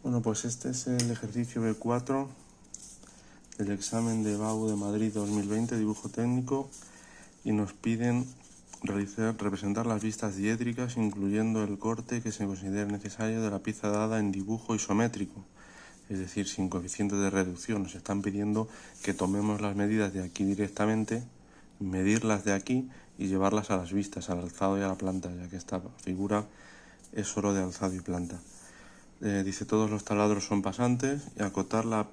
Bueno, pues este es el ejercicio B4 del examen de BAU de Madrid 2020, dibujo técnico, y nos piden representar las vistas diédricas incluyendo el corte que se considere necesario de la pieza dada en dibujo isométrico, es decir, sin coeficiente de reducción. Nos están pidiendo que tomemos las medidas de aquí directamente, medirlas de aquí y llevarlas a las vistas, al alzado y a la planta, ya que esta figura es solo de alzado y planta. Dice todos los taladros son pasantes y acotar la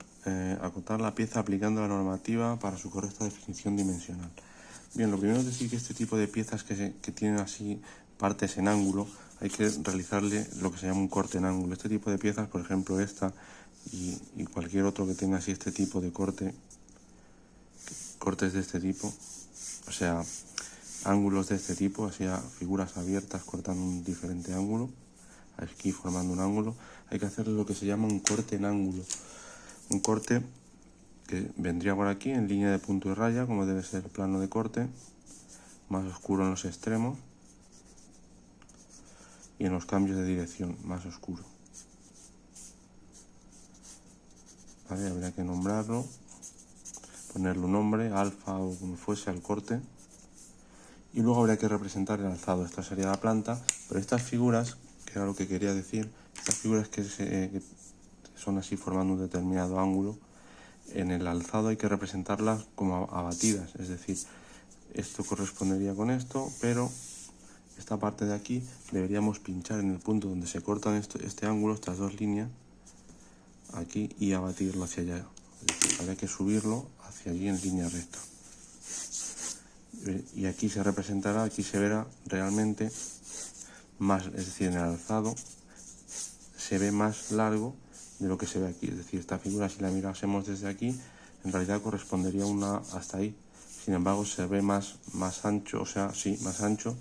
pieza aplicando la normativa para su correcta definición dimensional. Bien, lo primero es decir que este tipo de piezas que tienen así partes en ángulo, hay que realizarle lo que se llama un corte en ángulo. Este tipo de piezas, por ejemplo esta y cualquier otro que tenga así este tipo de cortes de este tipo, o sea, ángulos de este tipo, así a figuras abiertas cortando un diferente ángulo, aquí formando un ángulo, hay que hacerle lo que se llama un corte en ángulo. Un corte que vendría por aquí en línea de punto y raya, como debe ser el plano de corte, más oscuro en los extremos y en los cambios de dirección, más oscuro. Vale, habría que nombrarlo, ponerle un nombre, alfa o como fuese al corte, y luego habría que representar el alzado. Esta sería la planta, pero estas figuras, que era lo que quería decir, estas figuras que son así formando un determinado ángulo, en el alzado hay que representarlas como abatidas, es decir, esto correspondería con esto, pero esta parte de aquí deberíamos pinchar en el punto donde se cortan este ángulo, estas dos líneas, aquí, y abatirlo hacia allá. Es decir, habría que subirlo hacia allí en línea recta. Y aquí se representará, aquí se verá realmente más, es decir, en el alzado se ve más largo de lo que se ve aquí. Es decir, esta figura, si la mirásemos desde aquí, en realidad correspondería una hasta ahí. Sin embargo, se ve más ancho, o sea, sí, más ancho,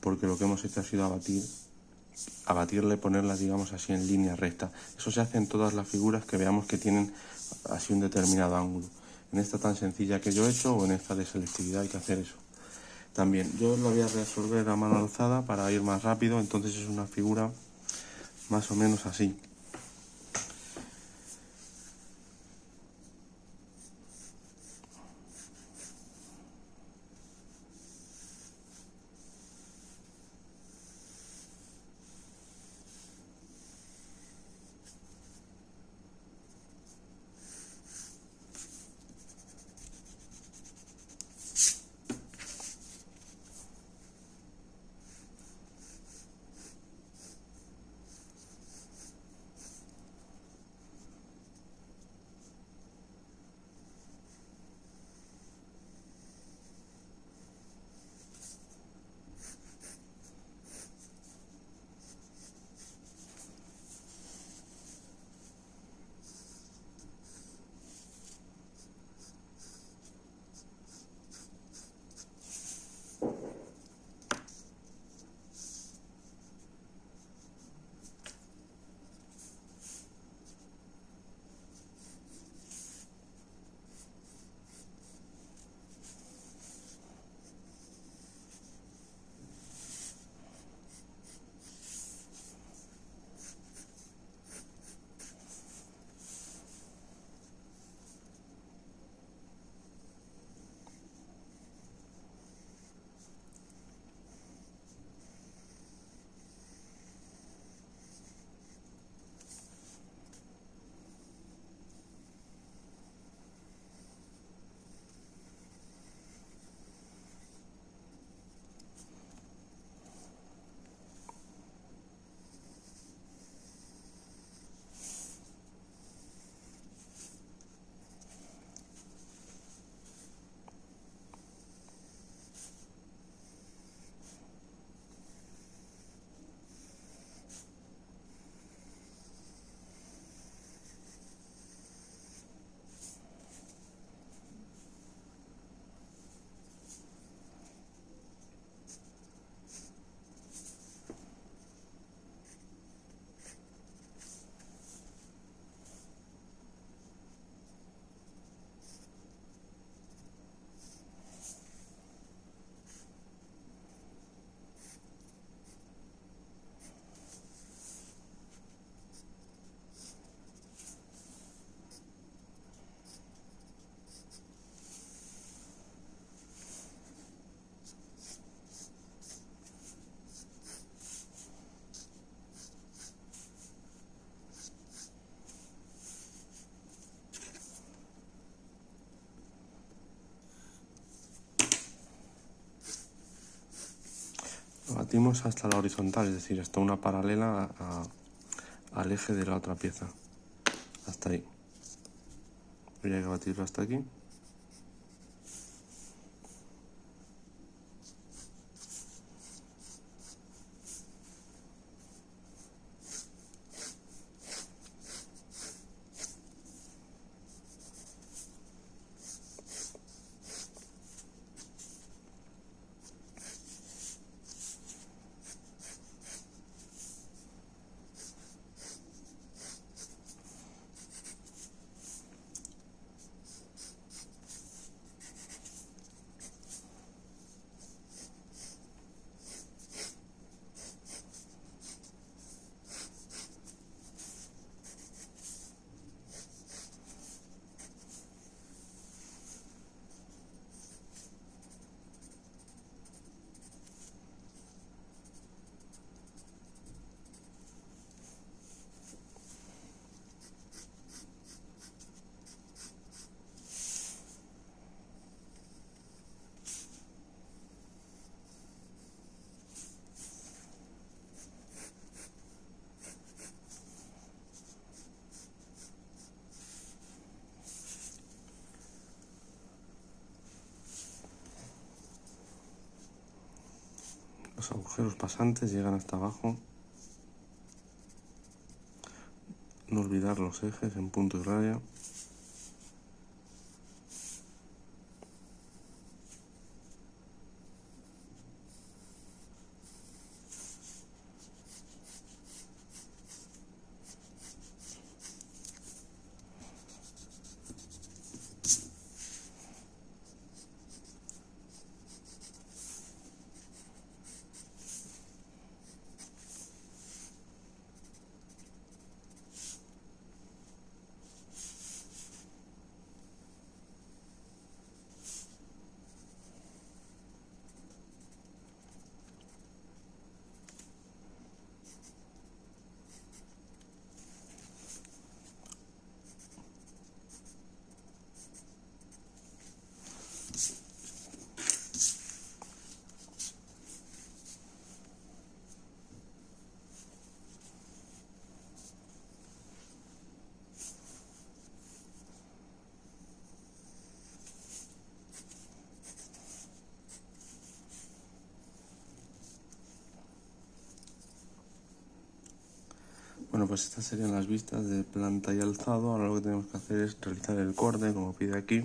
porque lo que hemos hecho ha sido abatirle, ponerla, digamos así, en línea recta. Eso se hace en todas las figuras que veamos que tienen así un determinado ángulo. En esta tan sencilla que yo he hecho o en esta de selectividad hay que hacer eso. También yo lo voy a resolver a mano alzada para ir más rápido, entonces es una figura más o menos así. abatimos hasta la horizontal, es decir, hasta una paralela al eje de la otra pieza, hasta ahí. Habría que abatirlo hasta aquí. Los agujeros pasantes llegan hasta abajo. No olvidar los ejes en punto y raya. Bueno, pues estas serían las vistas de planta y alzado. Ahora lo que tenemos que hacer es realizar el corte, como pide aquí,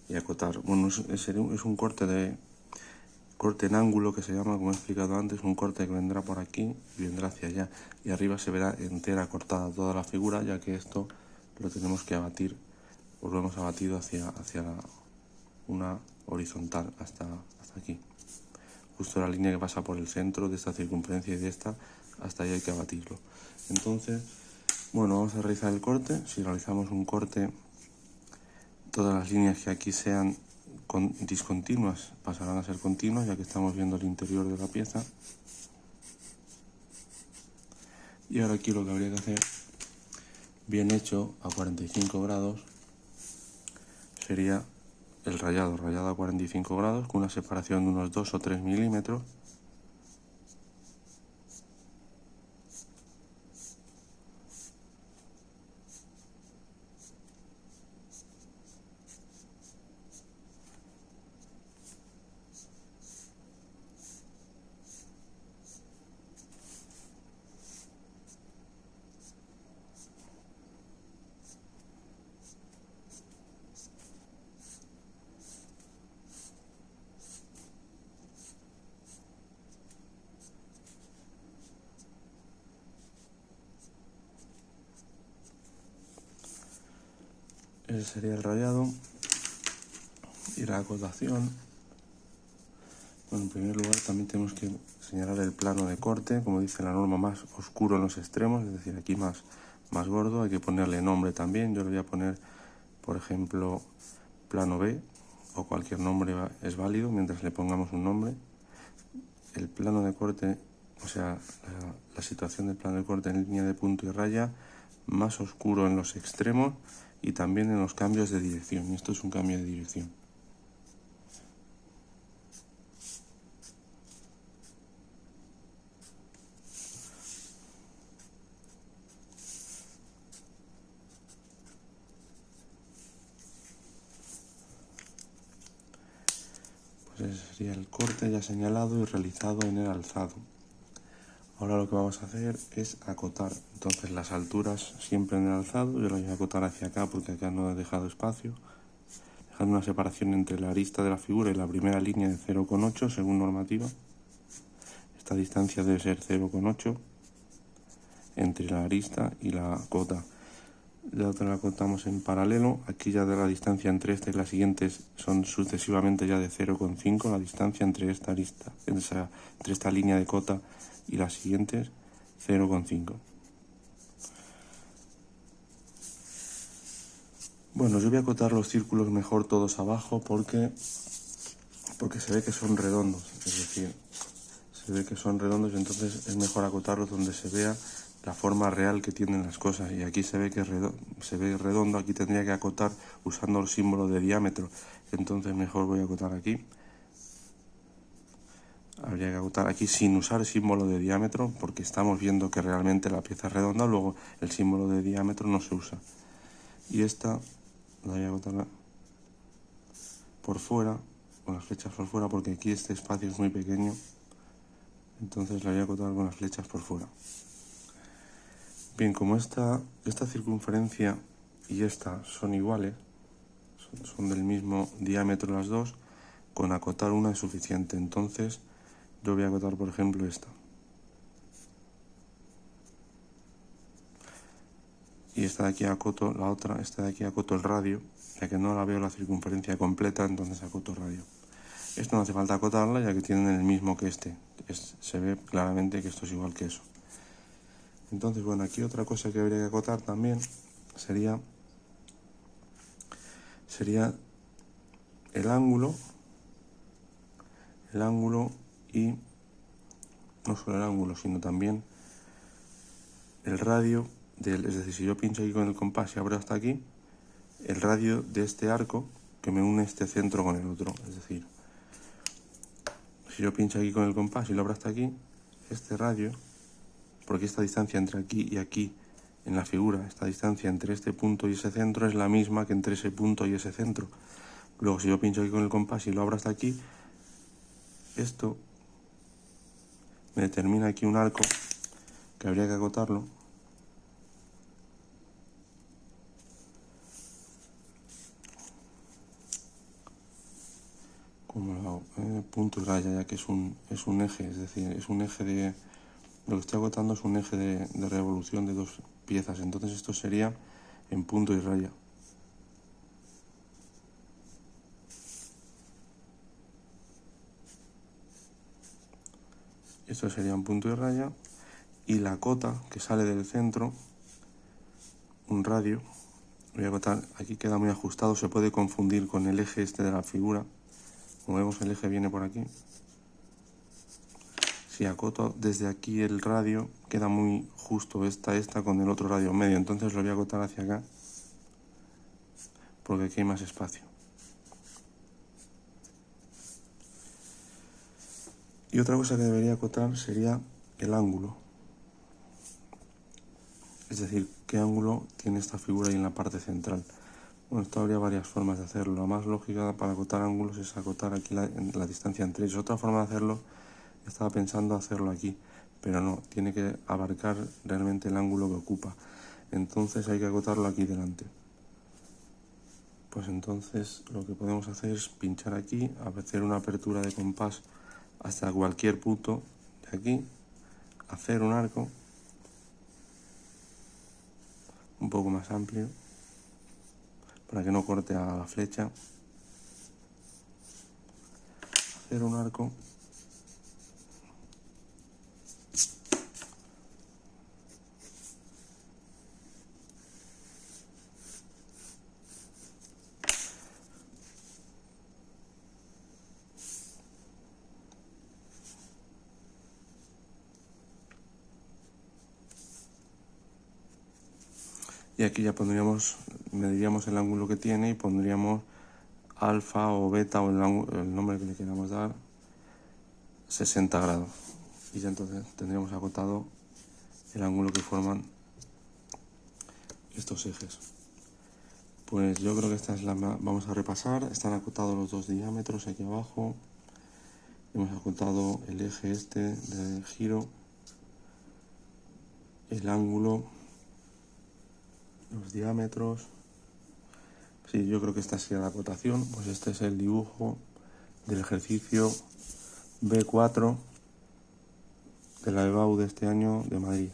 y acotar. Bueno, es un corte en ángulo que se llama, como he explicado antes, un corte que vendrá por aquí y vendrá hacia allá. Y arriba se verá entera cortada toda la figura, ya que esto lo tenemos que abatir, pues lo hemos abatido hacia una horizontal hasta aquí. Justo la línea que pasa por el centro de esta circunferencia y de esta, hasta ahí hay que abatirlo. Entonces, bueno, vamos a realizar el corte. Si realizamos un corte, todas las líneas que aquí sean discontinuas pasarán a ser continuas, ya que estamos viendo el interior de la pieza. Y ahora aquí lo que habría que hacer, bien hecho a 45 grados, sería el rayado a 45 grados con una separación de unos 2 o 3 milímetros. Ese sería el rayado y la acotación. Bueno, en primer lugar también tenemos que señalar el plano de corte, como dice la norma, más oscuro en los extremos, es decir, aquí más gordo. Hay que ponerle nombre también. Yo le voy a poner, por ejemplo, plano B, o cualquier nombre es válido mientras le pongamos un nombre. El plano de corte, o sea, la situación del plano de corte en línea de punto y raya, más oscuro en los extremos y también en los cambios de dirección. Y esto es un cambio de dirección. sería el corte ya señalado y realizado en el alzado. Ahora lo que vamos a hacer es acotar. Entonces las alturas siempre en el alzado, yo lo voy a acotar hacia acá porque acá no he dejado espacio. Dejando una separación entre la arista de la figura y la primera línea de 0,8 según normativa. Esta distancia debe ser 0,8 entre la arista y la cota. La otra la cortamos en paralelo. Aquí ya de la distancia entre esta y las siguientes son sucesivamente ya de 0,5. La distancia entre esta arista, entre esta línea de cota y las siguientes, 0,5. Bueno, yo voy a acotar los círculos mejor todos abajo porque se ve que son redondos. Es decir, se ve que son redondos y entonces es mejor acotarlos donde se vea la forma real que tienen las cosas. Y aquí se ve que se ve redondo, aquí tendría que acotar usando el símbolo de diámetro. Entonces mejor voy a acotar aquí. Habría que acotar aquí sin usar el símbolo de diámetro porque estamos viendo que realmente la pieza es redonda, luego el símbolo de diámetro no se usa. Y esta la voy a acotar por fuera, con las flechas por fuera, porque aquí este espacio es muy pequeño. Entonces la voy a acotar con las flechas por fuera. Bien, como esta circunferencia y esta son iguales, son del mismo diámetro las dos, con acotar una es suficiente. Entonces yo voy a acotar, por ejemplo, esta. Y esta de aquí acoto la otra, esta de aquí acoto el radio, ya que no la veo la circunferencia completa, entonces acoto radio. Esto no hace falta acotarla, ya que tienen el mismo que este. Se ve claramente que esto es igual que eso. Entonces, bueno, aquí otra cosa que habría que acotar también sería el ángulo y no solo el ángulo, sino también el radio es decir, si yo pincho aquí con el compás y abro hasta aquí, el radio de este arco que me une este centro con el otro. Es decir, si yo pincho aquí con el compás y lo abro hasta aquí, este radio, porque esta distancia entre aquí y aquí en la figura, esta distancia entre este punto y ese centro es la misma que entre ese punto y ese centro. Luego, si yo pincho aquí con el compás y lo abro hasta aquí, esto me determina aquí un arco que habría que acotarlo. ¿Cómo lo hago? Punto y raya, ya que es un eje, es decir, es un eje de... Lo que estoy agotando es un eje de revolución de dos piezas, entonces esto sería en punto y raya. Esto sería un punto y raya, y la cota que sale del centro, un radio, voy a acotar, aquí queda muy ajustado, se puede confundir con el eje este de la figura. Como vemos, el eje viene por aquí. Si acoto desde aquí el radio, queda muy justo esta con el otro radio medio, entonces lo voy a acotar hacia acá, porque aquí hay más espacio. Y otra cosa que debería acotar sería el ángulo. Es decir, qué ángulo tiene esta figura ahí en la parte central. Bueno, esto habría varias formas de hacerlo. La más lógica para acotar ángulos es acotar aquí la distancia entre ellos. Otra forma de hacerlo, estaba pensando hacerlo aquí, pero no, tiene que abarcar realmente el ángulo que ocupa. Entonces hay que acotarlo aquí delante. Pues entonces lo que podemos hacer es pinchar aquí, hacer una apertura de compás hasta cualquier punto de aquí, hacer un arco un poco más amplio para que no corte a la flecha, hacer un arco y aquí ya mediríamos el ángulo que tiene y pondríamos alfa o beta o el nombre que le queramos dar, 60 grados. Y ya entonces tendríamos acotado el ángulo que forman estos ejes. Pues yo creo que esta es vamos a repasar. Están acotados los dos diámetros aquí abajo. Hemos ejecutado el eje este de giro, el ángulo, los diámetros. Sí, yo creo que esta sería la cotación. Pues este es el dibujo del ejercicio B4 de la EBAU de este año de Madrid.